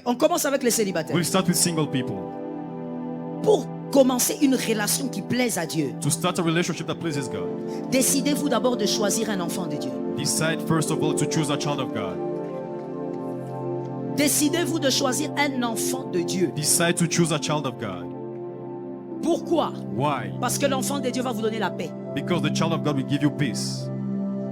On commence avec les célibataires. We'll start with single people. Pour commencer une relation qui plaise à Dieu, To start a relationship that pleases God, décidez-vous d'abord de choisir un enfant de Dieu. decide first of all to choose a child of God. Décidez-vous de choisir un enfant de Dieu. Decide to choose a child of God. Pourquoi? Why? Parce que l'enfant de Dieu va vous donner la paix. Because the child of God will give you peace.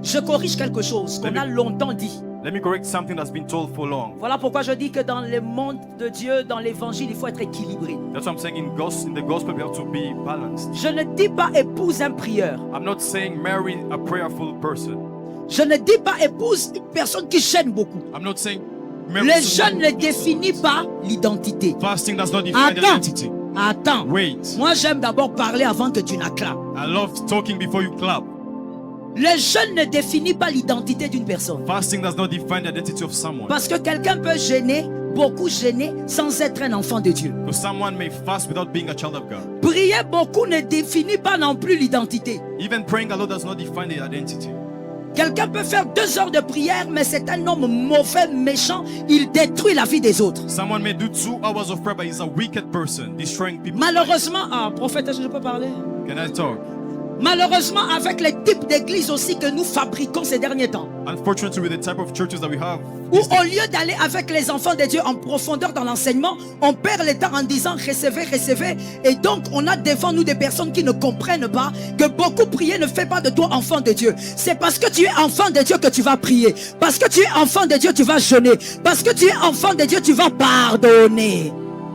Je corrige quelque chose qu'on a longtemps dit. Let me correct something that's been told for long. Voilà pourquoi je dis que dans le monde de Dieu, dans l'évangile, il faut être équilibré. That's what I'm saying. In the gospel, we have to be balanced. Je ne dis pas épouse un prieur. I'm not saying marry a prayerful person. Je ne dis pas épouse une personne qui gêne beaucoup. I'm not saying marry Le someone jeûne ne définit pas l'identité. fasting does not define identity. Attends. Wait. Moi, j'aime d'abord parler avant que tu n'acclames. I love talking before you clap. Le jeûne ne définit pas l'identité d'une personne. Fasting does not define the identity of someone. Parce que quelqu'un peut gêner, beaucoup gêner, sans être un enfant de Dieu. Because someone may fast without being a child of God. Prier beaucoup ne définit pas non plus l'identité. Even praying a lot does not define the identity. Quelqu'un peut faire 2 heures de prière, mais c'est un homme mauvais, méchant. Il détruit la vie des autres. Someone may do 2 hours of prayer, but he's a wicked person, destroying people. Malheureusement, prophète, est-ce que je peux parler? Can I talk? Malheureusement, avec les types d'églises aussi que nous fabriquons ces derniers temps, Unfortunately, with the type of churches that we have, où au lieu d'aller avec les enfants de Dieu en profondeur dans l'enseignement, on perd le temps en disant recevez, recevez. Et donc, on a devant nous des personnes qui ne comprennent pas que beaucoup prier ne fait pas de toi enfant de Dieu. C'est parce que tu es enfant de Dieu que tu vas prier. Parce que tu es enfant de Dieu, tu vas jeûner. Parce que tu es enfant de Dieu, tu vas pardonner.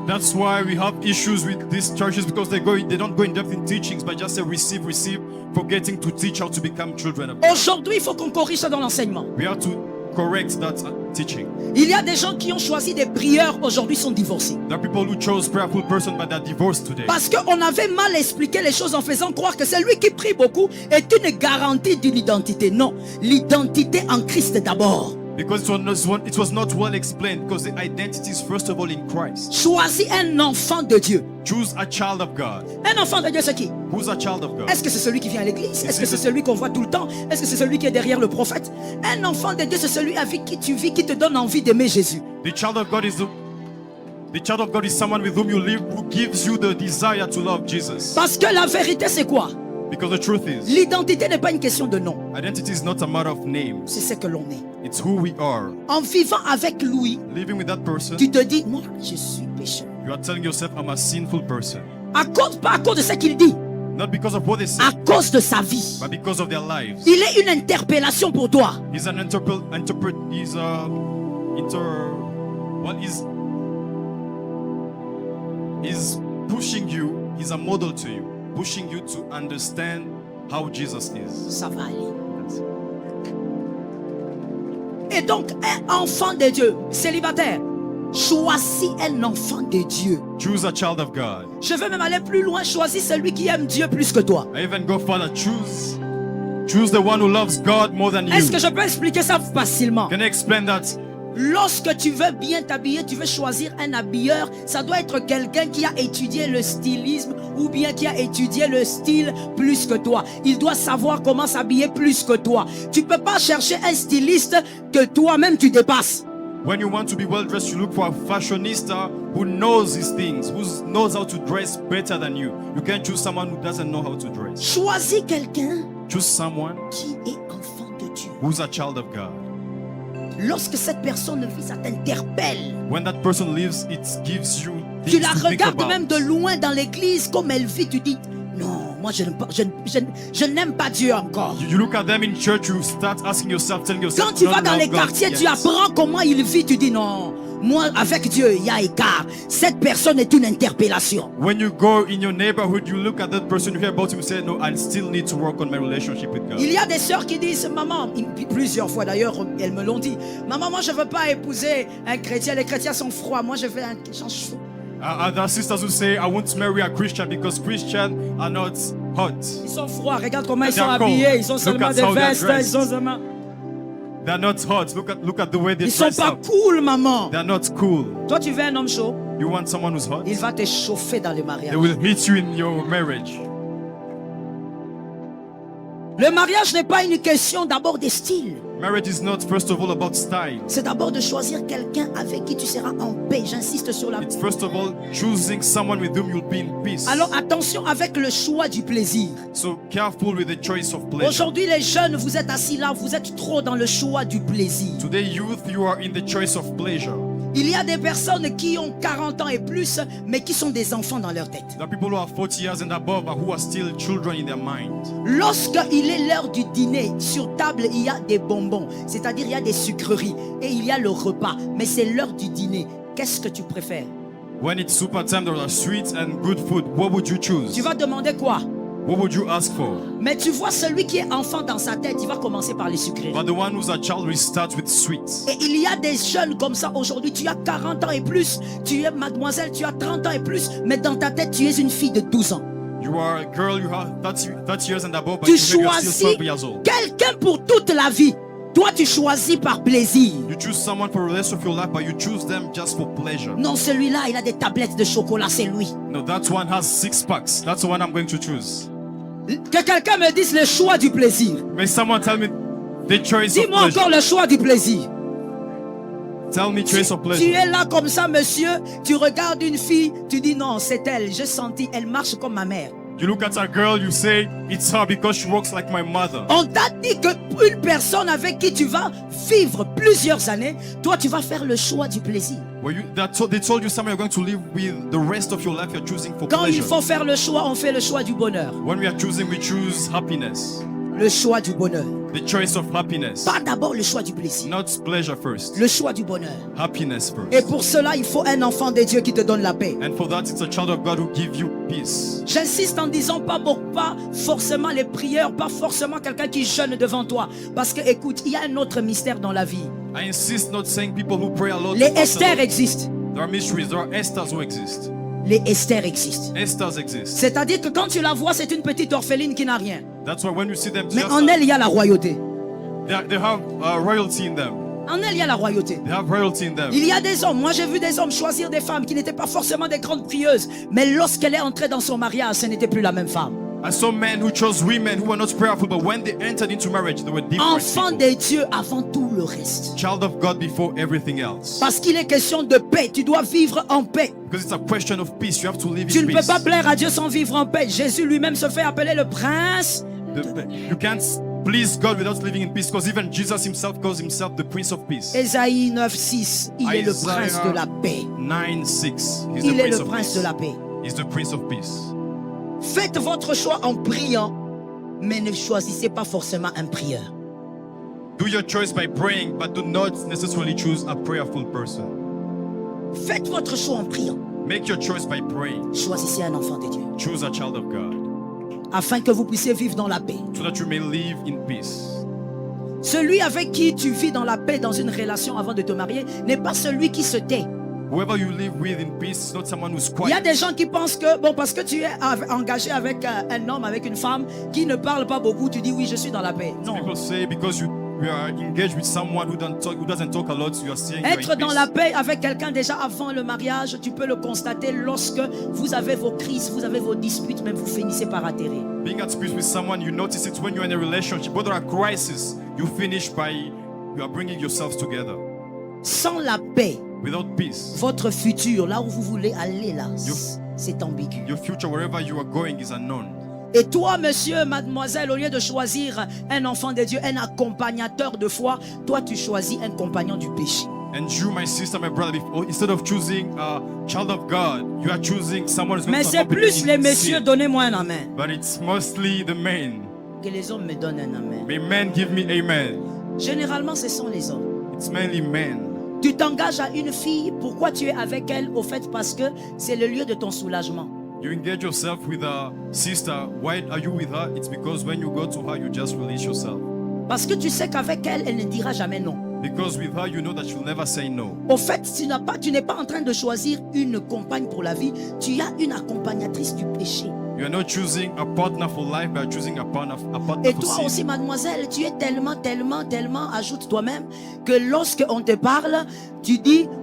that's why we have issues with these churches, because they don't go in depth in teachings, but just say receive, receive, forgetting to teach how to become children of God. Aujourd'hui, il faut qu'on corrige ça dans l'enseignement. We have to correct that teaching. Il y a des gens qui ont choisi des prieurs, aujourd'hui sont divorcés. There are people who chose prayerful person, but they're divorced today. Parce qu'on avait mal expliqué les choses en faisant croire que celui qui prie beaucoup est une garantie d'une identité. Non, l'identité en Christ d'abord. Because it was not well explained, because the identity is first of all in Christ. Choisis un enfant de Dieu. Choose a child of God. Un enfant de Dieu, c'est qui? Who's a child of God? Est-ce que c'est celui qui vient à l'église? Est-ce que c'est celui qu'on voit tout le temps? Est-ce que c'est celui qui est derrière le prophète? Un enfant de Dieu, c'est celui avec qui tu vis, qui te donne envie d'aimer Jésus. The child of God is someone with whom you live, who gives you the desire to love Jesus. Parce que la vérité, c'est quoi? Because the truth is, L'identité n'est pas une question de nom. identity is not a matter of name. C'est ce que l'on est. It's who we are. En vivant avec lui, Living with that person, tu te dis, moi, je suis pécheur. you are telling yourself, I'm a sinful person. Pas à cause de ce qu'il dit, Not because of what they say, à cause de sa vie. but because of their lives. Il est une interpellation pour toi. He's an he's pushing you, he's a model to you, pushing you to understand how Jesus is. Ça va aller. Et donc, un enfant de Dieu, célibataire, choisis un enfant de Dieu. Choose a child of God. Je veux même aller plus loin, choisis celui qui aime Dieu plus que toi. I even go further, choose the one who loves God more than you. Est-ce que je peux expliquer ça facilement? Can I explain that? Lorsque tu veux bien t'habiller, tu veux choisir un habilleur, ça doit être quelqu'un qui a étudié le stylisme ou bien qui a étudié le style plus que toi. Il doit savoir comment s'habiller plus que toi. Tu ne peux pas chercher un styliste que toi-même tu dépasses. When you want to be well dressed, you look for a fashionista who knows his things, who knows how to dress better than you. You can't choose someone who doesn't know how to dress. Choisis quelqu'un Choose someone qui est enfant de Dieu. who's a child of God. Lorsque cette personne vit, ça t'interpelle. When that person lives, it gives you Tu things la to think regardes about. même de loin dans l'église comme elle vit, tu dis non, moi je n'aime pas Dieu encore. You look at them in church, you start asking yourself, telling yourself, Quand tu "I vas don't dans love les God." quartiers, tu Yes. apprends comment il vit, tu dis non, moi avec Dieu il y a écart. Cette personne est une interpellation. When you go in your neighborhood, you look at that person, you hear about him, you say, no, I still need to work on my relationship with God. Il y a des sœurs qui disent maman, plusieurs fois d'ailleurs elles me l'ont dit, maman moi je veux pas épouser un chrétien, les chrétiens sont froids, moi je veux un chrétien chaud. There are sisters who say, I won't marry a Christian because Christians are not hot. Ils sont froids, regarde comment ils They sont are cold. habillés, ils ont Look seulement at des how they are vestes, dressed. ils ont seulement... They're not hot. Look at the way they Ils sont dress pas up. cool maman. They're not cool. Toi tu veux un homme chaud, You want someone who's hot? il va te chauffer dans le They mariage. will hit you in your marriage. Le mariage n'est pas une question d'abord de style. Marriage is not first of all about style. C'est d'abord de choisir quelqu'un avec qui tu seras en paix. J'insiste sur la It's paix. first of all choosing someone with whom you'll be in peace. Alors attention avec le choix du plaisir. So careful with the choice of pleasure. Aujourd'hui les jeunes, vous êtes assis là, vous êtes trop dans le choix du plaisir. Today, youth, you are in the choice of pleasure. Il y a des personnes qui ont 40 ans et plus, mais qui sont des enfants dans leur tête. There are people who are 40 years and above but who are still children in their mind. Lorsqu'il est l'heure du dîner, sur table, il y a des bonbons, c'est-à-dire il y a des sucreries et il y a le repas, mais c'est l'heure du dîner. Qu'est-ce que tu préfères? When it's super time, there are sweets and good food. What would you choose? Tu vas demander quoi? What would you ask for? Mais tu vois, celui qui est enfant dans sa tête, il va commencer par les sucreries. But the one who's a child will start with sweets. Et il y a des jeunes comme ça aujourd'hui, tu as 40 ans et plus, tu es mademoiselle, tu as 30 ans et plus, mais dans ta tête, tu es une fille de 12 ans. You are a girl, you have 30 years and above, but Tu you are still choisis 12 years old. quelqu'un pour toute la vie. Toi, tu choisis par plaisir. You choose someone for the rest of your life, but you choose them just for pleasure. Non, celui-là, il a des tablettes de chocolat, c'est lui. No, that one has 6 packs. That's the one I'm going to choose. Que quelqu'un me dise le choix du plaisir. May someone tell me the choice of Dis-moi pleasure. encore le choix du plaisir. Tell me choice of Tu pleasure. es là comme ça, monsieur, tu regardes une fille, tu dis non, c'est elle, j'ai senti, elle marche comme ma mère. You look at a girl, you say, it's her because she walks like my mother. On t'a dit que une personne avec qui tu vas vivre plusieurs années, toi tu vas faire le choix du plaisir. Well, they told you someone you're going to live with the rest of your life you're choosing for Quand il pleasure. faut faire le choix, on fait le choix du bonheur. When we are choosing, we choose happiness. Le choix du bonheur. The choice of happiness. Pas d'abord le choix du plaisir. Not pleasure first. Le choix du bonheur. Happiness first. Et pour cela, il faut un enfant de Dieu qui te donne la paix. And for that, it's a child of God who gives you peace. J'insiste en disant pas forcément les prières, pas forcément quelqu'un qui jeûne devant toi. Parce que écoute, il y a un autre mystère dans la vie. I insist not saying people who pray a lot. Les to fast a Esther lot. existent. There are mysteries. There are Esthers who exist. Les Esther existent. Esthers exist. C'est-à-dire que quand tu la vois, c'est une petite orpheline qui n'a rien. That's why when you see them, Mais just en elle, il y a la royauté. they have royalty in them. En elle, il y a la royauté. They have royalty in them. Il y a des hommes, moi j'ai vu des hommes choisir des femmes qui n'étaient pas forcément des grandes prieuses. Mais lorsqu'elle est entrée dans son mariage, ce n'était plus la même femme. I saw men who chose women who were not prayerful, but when they entered into marriage, they were different Enfant people. de Dieu avant tout le reste. Child of God before everything else. Parce qu'il est question de paix. Tu dois vivre en paix. Because it's a question of peace. You have to live Tu in ne peux peace. pas plaire à Dieu sans vivre en paix. Jésus lui-même se fait appeler le prince. You can't please God without living in peace, because even Jesus himself calls himself the Prince of Peace. Ésaïe 9:6. Il est le Isaiah prince de la paix. 9:6. He's Il the est Prince le of prince Peace. de la paix. He's the Prince of Peace. Faites votre choix en priant, mais ne choisissez pas forcément un prieur. Do your choice by praying, but do not necessarily choose a prayerful person. Faites votre choix en priant. Make your choice by praying. Choisissez un enfant de Dieu. Choose a child of God, Afin que vous puissiez vivre dans la paix. so that you may live in peace. Celui avec qui tu vis dans la paix dans une relation avant de te marier n'est pas celui qui se tait. Whoever you live with in peace is not someone who's Il y a quiet. des gens qui pensent que, bon, parce que tu es engagé avec un homme, avec une femme qui ne parle pas beaucoup, tu dis oui, je suis dans la paix. Non. People say because you are engaged with someone who doesn't talk a lot, you are saying you're Être in dans peace. la paix avec quelqu'un déjà avant le mariage, tu peux le constater lorsque vous avez vos crises, vous avez vos disputes, même vous finissez par atterrir. Being at peace with someone, you notice it when you're in a relationship. Whether a crisis, you finish by you are bringing yourselves together. Sans la paix, Without peace, votre futur, là où vous voulez aller, là, You- c'est ambigu. your future, wherever you are going, is unknown. Et toi, monsieur, mademoiselle, au lieu de choisir un enfant de Dieu, un accompagnateur de foi, toi, tu choisis un compagnon du péché. And you, my sister, my brother, instead of choosing a child of God, you are choosing someone who's going Mais to c'est accompany plus you les in messieurs, sin. donnez-moi un amen. But it's mostly the men. Que les hommes me donnent un amen. May men give me amen. Généralement, ce sont les hommes. It's mainly men. Tu t'engages à une fille, pourquoi tu es avec elle? Au fait, parce que c'est le lieu de ton soulagement. You engage yourself with a sister. Why are you with her? It's because when you go to her, you just release yourself. Parce que tu sais qu'avec elle, elle ne dira jamais non. Because with her, you know that she'll never say no. Au fait, tu n'es pas en train de choisir une compagne pour la vie, tu as une accompagnatrice du péché. You are not choosing a partner for life, but choosing a partner Et for toi sin. aussi, mademoiselle, tu es tellement, ajoute toi-même, que lorsque on te parle,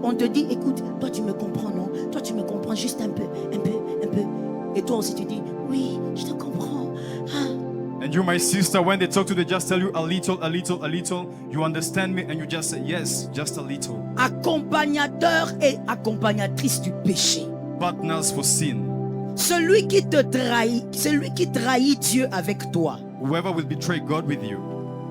on te dit, écoute, toi tu me comprends, non? Toi tu me comprends juste un peu. Et toi aussi tu dis, oui, je te comprends. Ah. And you, my sister, when they talk to you, they just tell you a little, a little, a little. You understand me and you just say, yes, just a little. Accompagnateur et accompagnatrice du péché. Partners for sin. Celui qui te trahit, celui qui trahit Dieu avec toi, Whoever will betray God with you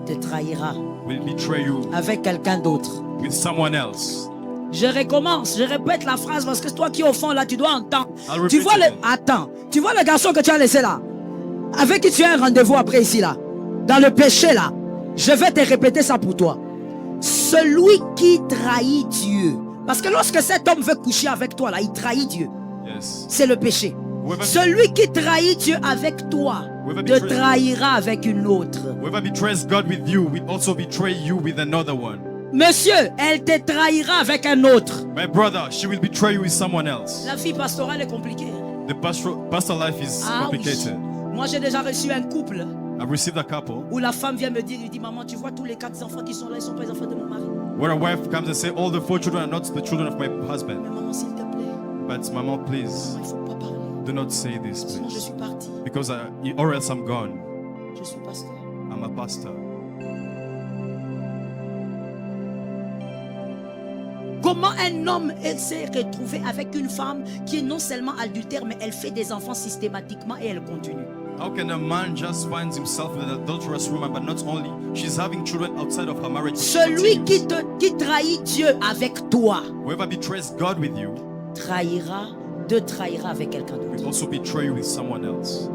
te trahira will betray you avec quelqu'un d'autre. with someone else. Je recommence, je répète la phrase parce que toi qui es au fond là, tu dois entendre. I'll repeat Tu vois it. attends, tu vois le garçon que tu as laissé là, avec qui tu as un rendez-vous après ici là, dans le péché là. Je vais te répéter ça pour toi. Celui qui trahit Dieu, parce que lorsque cet homme veut coucher avec toi là, il trahit Dieu. Yes. C'est le péché. Whoever, Celui qui trahit Dieu avec toi te trahira avec une autre. whoever betrays God with you will also betray you with another one. Monsieur, elle te trahira avec un autre. My brother, she will betray you with someone else. La vie pastorale est compliquée. The pastor life is Ah oui. complicated. Moi j'ai déjà reçu un couple I've received a couple où la femme vient me dire, il dit maman, tu vois tous les 4 enfants qui sont là, ils ne sont pas les enfants de mon mari. where a wife comes and say, all the 4 children are not the children of my husband. Mais maman, s'il te plaît, But maman, please, il ne faut pas parler. do not say this, Sinon je please. suis parti. Because or else I'm gone. Je suis pasteur. I'm a pastor. Comment un homme s'est retrouvé avec une femme qui est non seulement adultère, mais elle fait des enfants systématiquement et elle continue. How can a man just find himself with an adulterous woman, but not only, she's having children outside of her marriage? Which Celui continues. qui trahit Dieu avec toi Whoever betrays God with you te trahira avec quelqu'un d'autre. will also betray you with someone else.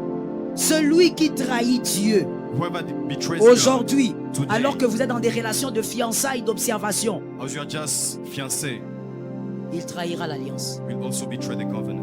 Celui qui trahit Dieu Whoever betrays God aujourd'hui, today, alors que vous êtes dans des relations de fiançailles, d'observation, as you are just fiancé, il trahira l'alliance. will also betray the covenant.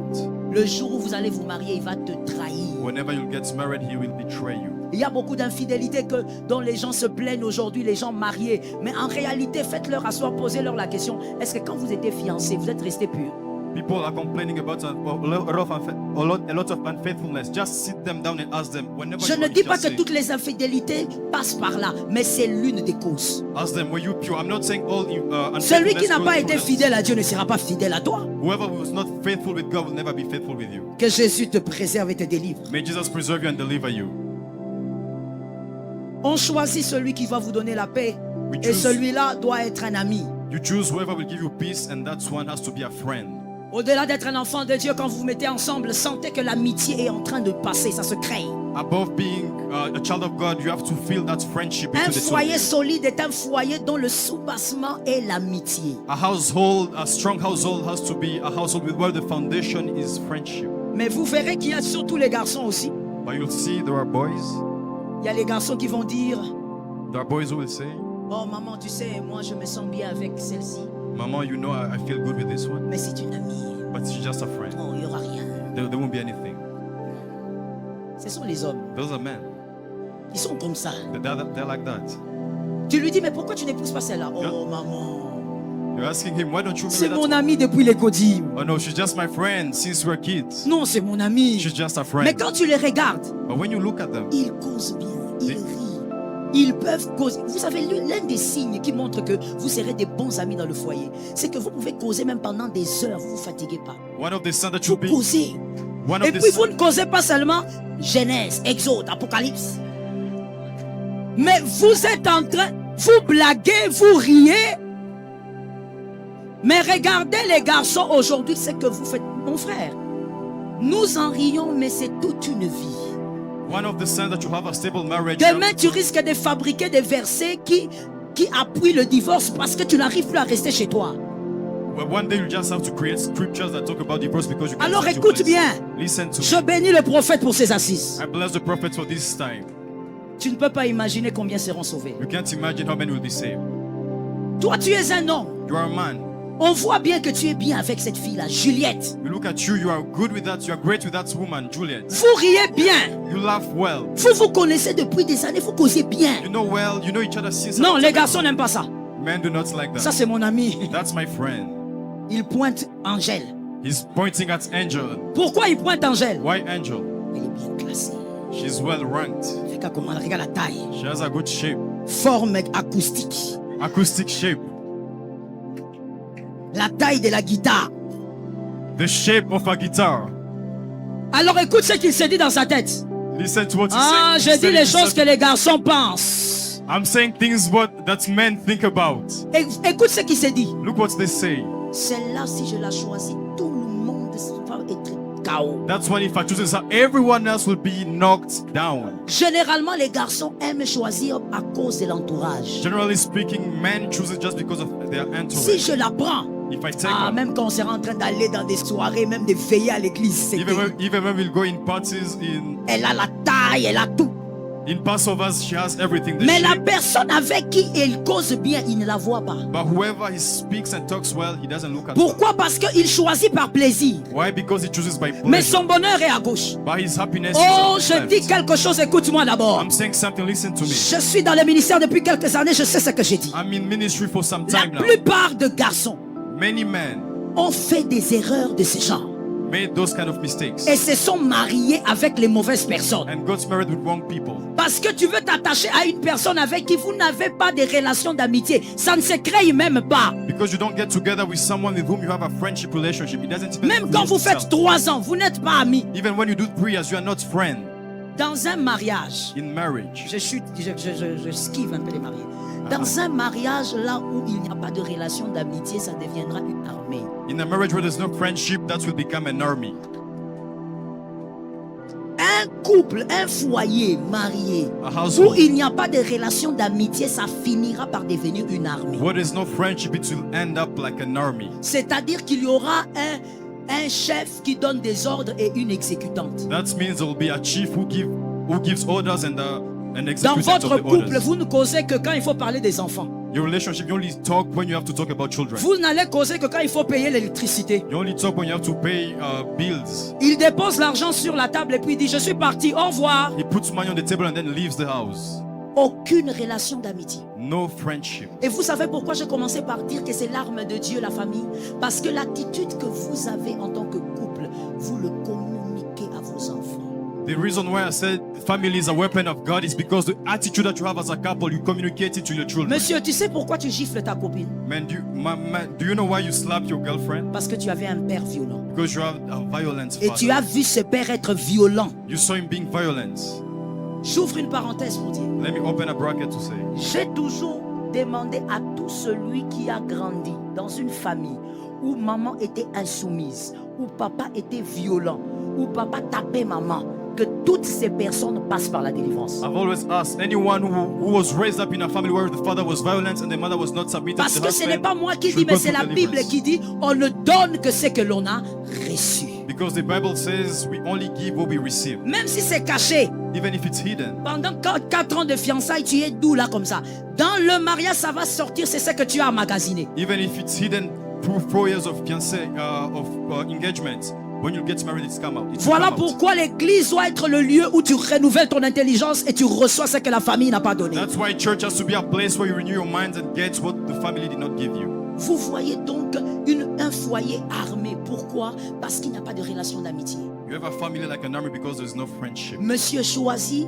Le jour où vous allez vous marier, il va te trahir. Whenever you get married, he will betray you. Il y a beaucoup d'infidélités dont les gens se plaignent aujourd'hui, les gens mariés. Mais en réalité, faites-leur asseoir, posez-leur la question. Est-ce que quand vous étiez fiancés, vous êtes restés purs? People are complaining about a lot of unfaithfulness. Just sit them down and ask them. Whenever Je you ne are dis pas que fiancé, toutes les infidélités passent par là, mais c'est l'une des causes. ask them, were you pure? I'm not saying all Celui qui unfaithfulness n'a goes pas through été this. fidèle à Dieu ne sera pas fidèle à toi. Whoever was not faithful with God will never be faithful with you. Que Jésus te préserve et te délivre. May Jesus preserve you and deliver you. On choisit celui qui va vous donner la paix. We Et choose- celui-là doit être un ami. You choose whoever will give you peace, and that one has to be a friend. Au-delà d'être un enfant de Dieu, quand vous vous mettez ensemble, sentez que l'amitié est en train de passer, ça se crée. Above being a child of God, you have to feel that friendship Un between the two of foyer you. solide est un foyer dont le soubassement est l'amitié. A strong household has to be a household with where the foundation is friendship. Mais vous verrez qu'il y a surtout les garçons aussi. But you'll see there are boys. Il y a les garçons qui vont dire, There are boys who will say, oh maman, tu sais, moi je me sens bien avec celle-ci. Mama, you know I feel good with this one. Mais c'est une amie. But she's just a friend. Oh, il n'y aura rien. There won't be anything. Ce sont les hommes. Those are men. Ils sont comme ça. They're like that. Tu lui dis, mais pourquoi tu n'épouses pas celle-là? Oh maman. You're asking him, why don't you marry C'est that mon one? ami depuis les Codimes. Oh no, she's just my friend since we're kids. Non, c'est mon ami. She's just a Mais friend. quand tu les regardes, But when you look at them, ils causent bien, ils rient. Ils peuvent causer. Vous savez, l'un des signes qui montre que vous serez des bons amis dans le foyer, c'est que vous pouvez causer même pendant des heures, vous ne vous fatiguez pas. one of the signs that Vous you'll be causez. one of Et the puis vous signs- ne causez pas seulement Genèse, Exode, Apocalypse. Mais vous êtes en train, vous blaguez, vous riez. Mais regardez les garçons aujourd'hui, ce que vous faites. Mon frère, nous en rions, mais c'est toute une vie. one of the signs that you have a stable marriage. Demain, tu risques de fabriquer des versets qui appuient le divorce parce que tu n'arrives plus à rester chez toi. Well, one day you just have to create scriptures that talk about divorce because you can't Alors stand to écoute place. bien. Listen to Je me. bénis le prophète pour ses assises. I bless the prophet for this time. Tu ne peux pas imaginer combien seront sauvés. You can't imagine how many will be saved. Toi, tu es un homme. You are a man. On voit bien que tu es bien avec cette fille-là, Juliette. You look at you, you are good with that, you are great with that woman, Juliet. Vous riez bien. You laugh well. Vous vous connaissez depuis des années, vous causez bien. You know well, you know each other since. Non, les garçons n'aiment pas ça. Men do not like Ça, that. c'est mon ami. That's my friend. Il pointe Angèle. He's pointing at Angel. Pourquoi il pointe Angèle? Why Angel? Elle est bien classée. She's well ranked. Regarde comment elle regarde la taille. She has a good shape. Forme acoustique. Acoustic shape. La taille de la guitare. The shape of a guitar. Alors écoute ce qu'il se dit dans sa tête. Listen to what he's Ah, saying. je He's dis les telling choses que himself- les garçons pensent. I'm saying things that men think about. Écoute ce qui se dit. Look what they say. Celle-là, si je la choisis, tout le monde va être KO. That's when if I choose this, everyone else will be knocked down. Généralement, les garçons aiment choisir à cause de l'entourage. Generally speaking, men choose it just because of their Si entourage. je la prends, If I take ah, her, même quand on sera en train d'aller dans des soirées, même de veiller à l'église, c'est even when we'll go in parties, elle a la taille, elle a tout. in Passovers, she has everything. The Mais la shape. personne avec qui il cause bien, il ne la voit pas. But whoever he speaks and talks well, he doesn't look at her. Pourquoi? Parce qu'il choisit par plaisir. Why? Because he chooses by Mais pleasure. son bonheur est à gauche. But his happiness Oh, is je on the dis left. quelque chose, écoute-moi d'abord. I'm saying something, listen to me. Je suis dans le ministère depuis quelques années, je sais ce que j'ai dit. I'm in ministry for some La time now. plupart de garçons Many men ont fait des erreurs de ce genre made those kind of mistakes et se sont mariés avec les mauvaises personnes. and got married with wrong people. Parce que tu veux t'attacher à une personne avec qui vous n'avez pas de relation d'amitié. Ça ne se crée même pas. Because you don't get together with someone with whom you have a friendship relationship. It doesn't even Même quand vous faites 3 ans, vous n'êtes pas amis. Even when you do 3 years, you are not friends. Dans un mariage, In marriage, je esquive un peu les mariés. Dans un mariage, là où il n'y a pas de relation d'amitié, ça deviendra une armée. in a marriage where there's no friendship, that will become an army. Un couple, un foyer marié, A où household il n'y a pas de relation d'amitié, ça finira par devenir une armée. where there's no friendship, it will end up like an army. C'est-à-dire qu'il y aura un chef qui donne des ordres et une exécutante. That means there will be a chief who gives orders and an Dans executant votre of the couple, orders. vous ne causez que quand il faut parler des enfants. Your relationship, you only talk when you have to talk about children. Vous n'allez causer que quand il faut payer l'électricité. You only talk when you have to pay bills. Il dépose l'argent sur la table et puis il dit je suis parti, au revoir. He puts money on the table and then leaves the house. Aucune relation d'amitié. No friendship. Et vous savez pourquoi j'ai commencé par dire que c'est l'arme de Dieu, la famille? Parce que l'attitude que vous avez en tant que couple, vous le communiquez à vos enfants. The reason why I said family is a weapon of God is because the attitude that you have as a couple, you communicate it to your children. Monsieur, tu sais pourquoi tu gifles ta copine? Man, do you know why you slap your girlfriend? Parce que tu avais un père violent. Because you have a violent Et tu as father. vu ce père être violent. You saw him being violent. J'ouvre une parenthèse pour dire. Let me open a bracket to say. J'ai toujours demandé à tout celui qui a grandi dans une famille où maman était insoumise, où papa était violent, où papa tapait maman, que toutes ces personnes passent par la délivrance. I've always asked anyone who was raised up in a family where the father was violent and the mother was not submitted Parce to the que ce n'est husband. pas moi qui should dis, mais go c'est through la Bible deliverance. qui dit, on ne donne que ce que l'on a reçu. Because the Bible says we only give what we receive, Même si c'est caché, even if it's hidden. pendant 4 ans de fiançailles, tu es doux là comme ça. Dans le mariage, ça va sortir, c'est ce que tu as emmagasiné. Even if it's hidden through 4 years of engagement, when you get married, it's come out. It will Voilà come out. pourquoi l'église doit être le lieu où tu renouvelles ton intelligence et tu reçois ce que la famille n'a pas donné. That's why church has to be a place where you renew your mind and get what the family did not give you. Vous voyez donc un foyer armé. Pourquoi? Parce qu'il n'y a pas de relation d'amitié. You have a family like an army because there's no friendship. Monsieur choisit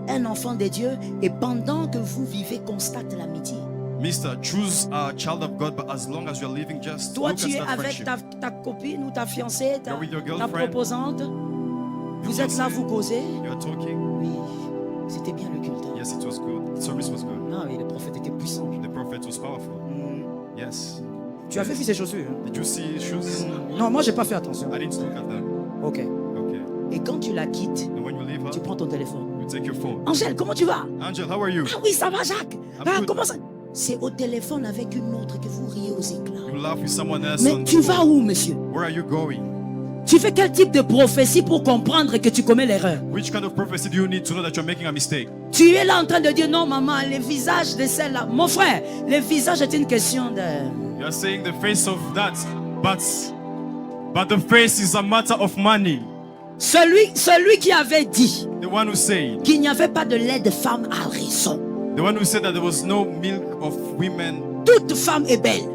un enfant de Dieu et pendant que vous vivez, constate l'amitié. Mister, choose a child of God, but as long as you're living, just Toi, look tu es at that avec friendship. ta copine ou ta fiancée, You're with your ta girlfriend. proposante. Vous Your êtes là, fiancé. vous causez. You're talking. Oui, c'était bien le culte. Yes, it was good. The service was good. Non, oui, le prophète était puissant. The prophet was powerful. Hmm. Yes. Tu avais vu ses chaussures? Hein? Did you see his shoes? Non, moi, j'ai pas fait attention. I didn't look at them. Ok. Okay. Et quand tu la quittes, And when you leave her, tu prends ton téléphone. you take your phone. Angèle, comment tu vas? Angel, how are you? Ah oui, ça va, Jacques. I'm Ah, good. comment ça? C'est au téléphone avec une autre que vous riez aux éclats. You laugh with someone else. Mais on tu the vas phone. où, monsieur? Where are you going? Tu fais quel type de prophétie pour comprendre que tu commets l'erreur? Which kind of prophecy do you need to know that you're making a mistake? Tu es là en train de dire non, maman, le visage de celle-là. Mon frère, le visage est une question de. You're saying the face of that, but the face is a matter of money. Celui qui avait dit The one who said, qu'il n'y avait pas de lait de femme a raison. the one who said that there was no milk of women. Toute femme est belle.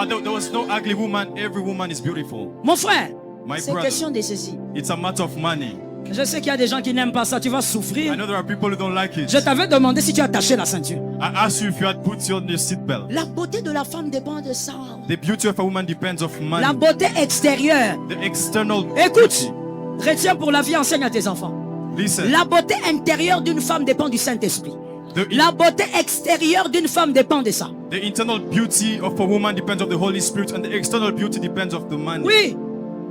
There was no ugly woman. Every woman is beautiful. Mon frère, My c'est brother. question de ceci. It's a matter of money. Je sais qu'il y a des gens qui n'aiment pas ça. Tu vas I souffrir. know there are people who don't like it. Je t'avais demandé si tu as attaché la ceinture. I asked you if you had put on your seatbelt. La beauté de la femme dépend de ça. The beauty of a woman depends of money. La beauté extérieure. The external Écoute, beauty. retiens pour la vie, enseigne à tes enfants. Listen. La beauté intérieure d'une femme dépend du Saint-Esprit. La beauté extérieure d'une femme dépend de ça. The internal beauty of a woman depends on the Holy Spirit, and the external beauty depends on the man. Oui.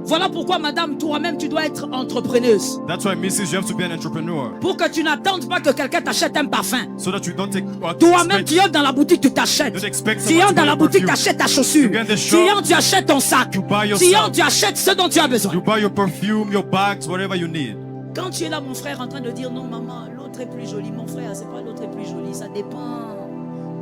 Voilà pourquoi, madame, toi-même, tu dois être entrepreneuse. That's why, Mrs., you have to be an entrepreneur. Pour que tu n'attendes pas que quelqu'un t'achète un parfum. So that you don't take. Toi-même, tu entres dans la boutique, tu t'achètes. Don't expect Tu someone entres to dans buy la your boutique, tu perfume. achètes ta chaussure. You get the Tu shop. entres, tu achètes ton sac. You buy your Tu sac. entres, tu achètes ce dont tu as besoin. You buy your perfume, your bags, whatever you need. Quand tu es là, mon frère, en train de dire non, maman, l'autre est plus jolie. Mon frère, c'est pas l'autre est plus jolie, ça dépend.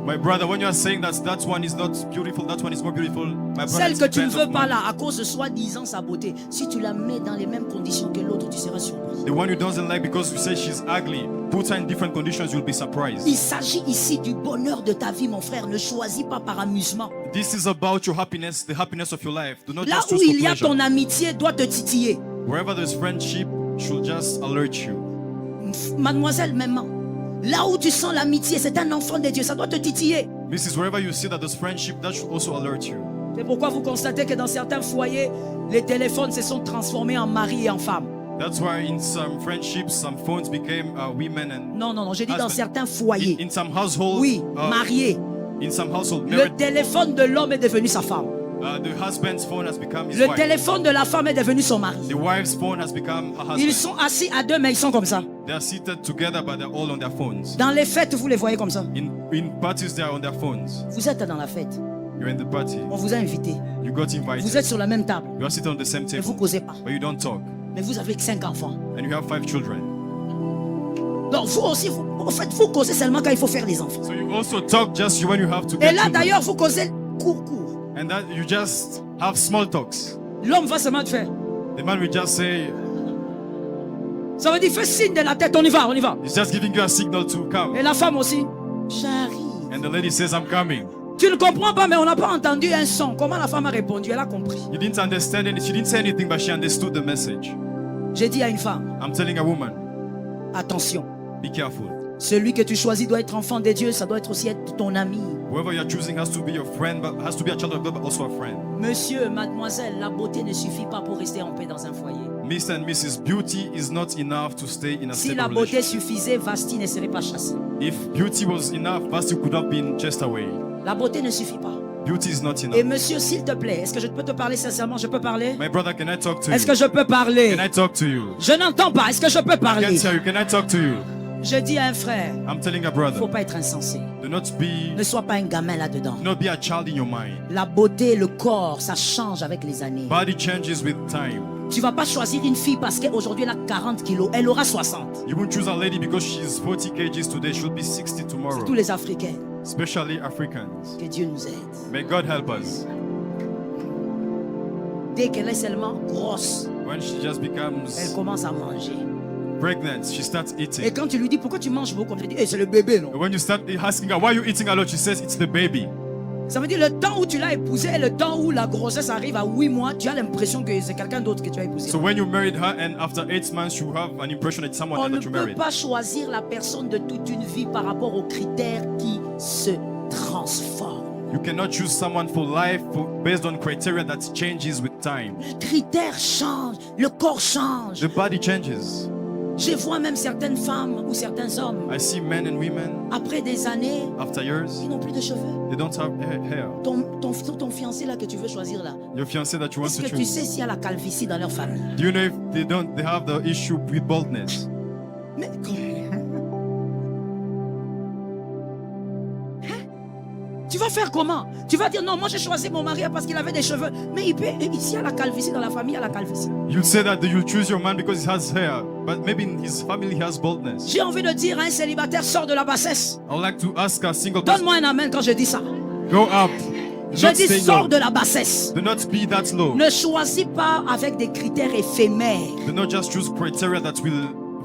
My brother, when you are saying that one is not beautiful, that one is more beautiful, my brother, Celle it que tu ne depends veux on pas man. là, à cause de soi-disant sa beauté, si tu la mets dans les mêmes conditions que l'autre, tu seras surpris. The one who doesn't like because you say she's ugly, put her in different conditions, you'll be surprised. Il s'agit ici du bonheur de ta vie, mon frère. Ne choisis pas par amusement. This is about your happiness, the happiness of your life. Do not Là just où choose for il y a pleasure. ton amitié, doit te titiller. Wherever there's friendship, should just alert you. Mademoiselle, maman, là où tu sens l'amitié, c'est un enfant de Dieu, ça doit te titiller. Mrs., wherever you see that there's friendship, that should also alert you. C'est pourquoi vous constatez que dans certains foyers, les téléphones se sont transformés en mari et en femme. That's why in some friendships, some phones became women and Non, non, non, j'ai dit dans husband. certains foyers. In some households, Oui, mariés. in some households, Le married, téléphone de l'homme est devenu sa femme. the husband's phone has become his Le wife. téléphone de la femme est devenu son mari. The wife's phone has become her husband. Ils sont assis à deux, mais ils sont comme ça. They are seated together, but they're all on their phones. Dans les fêtes, vous les voyez comme ça. In parties, they are on their phones. Vous êtes dans la fête. You're in the party. On vous a invité. You got Vous invited. êtes sur la même table. You are sitting on the same Mais vous table, causez pas. but you don't talk. Mais vous avez 5 enfants. And you have 5 children. Donc vous aussi, en fait, vous causez seulement quand il faut faire les enfants. So you also talk just when you have to Et get là children. d'ailleurs, vous causez court. And that you just have small talks. L'homme va seulement te faire. The man will just say, Ça veut dire, fais signe de la tête, on y va, on y va. he's just giving you a signal to come. Et la femme aussi, j'arrive. And the lady says, I'm coming. Tu ne comprends pas, mais on n'a pas entendu un son. Comment la femme a répondu? Elle a compris. You didn't understand it. She didn't say anything, but she understood the message. J'ai dit à une femme, I'm telling a woman, attention. be careful. Celui que tu choisis doit être enfant de Dieu, ça doit être aussi être ton ami. Whoever you're choosing has to be your friend, but has to be a child of God, but also a friend. Monsieur, mademoiselle, la beauté ne suffit pas pour rester en paix dans un foyer. Mr. and Mrs. Beauty is not enough to stay in a Si stable la beauté relationship. suffisait, Vasti ne serait pas chassée. If beauty was enough, Vasti could have been chased away. La beauté ne suffit pas. Beauty is not enough. Et monsieur, s'il te plaît, est-ce que je peux te parler sincèrement? Je peux parler? My brother, can I talk to Est-ce you? que je peux parler? Can I talk to you? Je n'entends pas. Est-ce que je peux I parler? can't hear you. Can I talk to you? Je dis à un frère, I'm telling a il ne faut brother, pas être insensé. do not be, Ne sois pas un gamin là-dedans. do not be a child in your mind. La beauté, le corps, ça change avec les années. Body changes with time. Tu vas pas choisir une fille parce qu'aujourd'hui elle a 40 kilos. Elle aura 60. You won't choose a lady because she's 40 kgs today. She'll be 60 tomorrow. Tous les Africains, Especially Africans. que Dieu nous aide. May God help us. Dès qu'elle est seulement grosse, When she just elle becomes commence à manger. pregnant, she starts Et eating. quand tu lui dis pourquoi tu manges beaucoup, elle dit c'est le bébé, non? And when you start asking her, why are you eating a lot? She says, it's the baby. Ça veut dire le temps où tu l'as épousée et le temps où la grossesse arrive à 8 mois, tu as l'impression que c'est quelqu'un d'autre que tu as épousé. So when you married her and after 8 months, you have an impression that it's someone On else ne that you peut married. pas choisir la personne de toute une vie par rapport aux critères qui se transforment. You cannot choose someone for life based on criteria that changes with time. Les critères changent, le corps change. The body changes. Je vois même certaines femmes ou certains hommes, I see men and women après des années, after years, ils n'ont plus de cheveux. they don't have hair. Ton fiancé là que tu veux choisir là, Your fiancé that you want est-ce to que tu choose. sais s'il y a la calvitie dans leur famille? Do you know if they have the issue with baldness? Mais tu vas faire comment? Tu vas dire non, moi j'ai choisi mon mari parce qu'il avait des cheveux. Mais ici il y a la calvitie dans la famille, il y a la calvitie. You'll say that you'll choose your man because he has hair, but maybe in his family he has baldness. J'ai envie de dire à un célibataire, sors de la bassesse. I would like to ask a single person, Donne-moi un amen quand je dis ça. go up. Do Je not dis stay sors low. de la bassesse. Do not be that low. Ne choisis pas avec des critères éphémères. Do not just choose criteria that will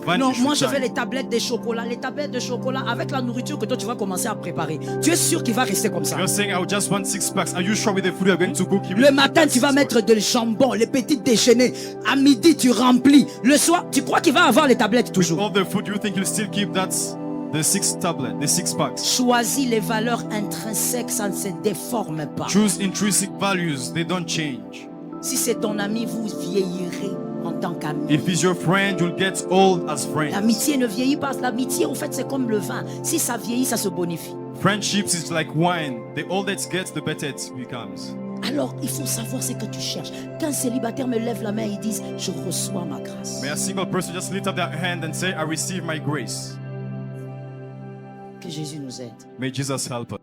Non, vanish moi with je fais time. les tablettes de chocolat. Les tablettes de chocolat avec la nourriture que toi tu vas commencer à préparer. Tu es sûr qu'il va rester comme ça? You're saying I just want 6 packs. Are you sure with the food you're going to cook? Le matin, tu vas mettre de jambon, les petits déjeuners. À midi, tu remplis. Le soir, tu crois qu'il va avoir les tablettes toujours? All the food you think you'll still keep, that's the 6 tablet, the 6 packs. Choisis les valeurs intrinsèques, ça ne se déforme pas. Choose intrinsic values, they don't change. Si c'est ton ami, vous vieillirez en tant qu'ami. If he's your friend, you'll get old as friends. L'amitié ne vieillit pas. L'amitié, en fait, c'est comme le vin. Si ça vieillit, ça se bonifie. Friendships is like wine. The older it gets, the better it becomes. Alors, il faut savoir ce que tu cherches. Qu'un célibataire me lève la main et dise, je reçois ma grâce. May a single person just lift up their hand and say, I receive my grace. Que Jésus nous aide. May Jesus help us.